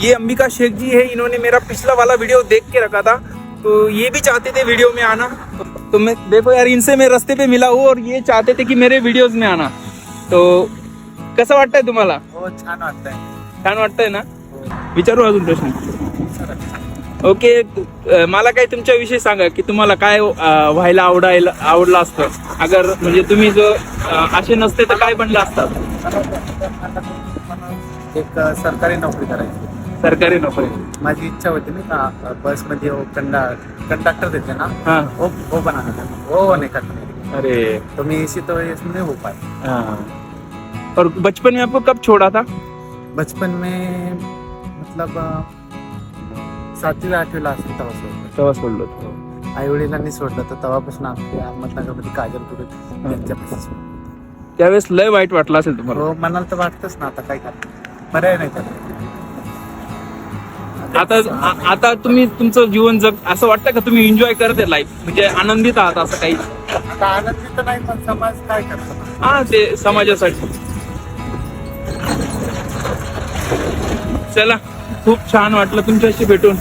ये अंबिका शेख जी है, इन्होंने मेरा पिछला वाला वीडियो देख के रखा था, तो ये भी चाहते थे वीडियो में आना। तो मैं देखो यार, इनसे मैं रास्ते पे मिला हूँ और ये चाहते थे कि मेरे वीडियोज में आना। तो कसं वाटतंय तुम्हाला? हो, छान वाटतंय. छान वाटतंय ना? विचारू अजून प्रश्न? ओके, मला काय तुमच्याविषयी सांगा की तुम्हाला काय व्हायला आवडलं असतं, अगर म्हणजे तुम्ही जो असे नसते तर काय बनलं असतं? एक सरकारी नोकरी करायची सरकारी नोकरी. माझी इच्छा होती नाही का, बसमध्ये कंडक्टर देते ना, हाँ. वो बनाना था, वो होने का था मेरी. अरे तो मैं इसी तो इसमें हो पाया. हाँ. और बचपन में आपको कब छोड़ा था? बचपन में मतलब 7वी 8वीला असेल तेव्हा सोडलं. तेव्हा सोडलो होतो. आई वडिलांनी सोडलं, तर तेव्हापासून आमच्या अहमदनगरमध्ये काजलपूर त्यांच्यापासून सोडलं. त्यावेळेस लय वाईट वाटलं असेल तुम्हाला? हो, मनाला तर वाटतंच ना, आता काय करणार, पर्याय नाही त्याला. आता तुम्ही तुमचं जीवन असं वाटतं का तुम्ही एन्जॉय करते लाईफ, म्हणजे आनंदित आहात असं काही? आता आनंदी तर नाही, पण समाज काय करतो. हा, ते समाजासाठी. चला, खूप छान वाटलं तुमच्याशी भेटून.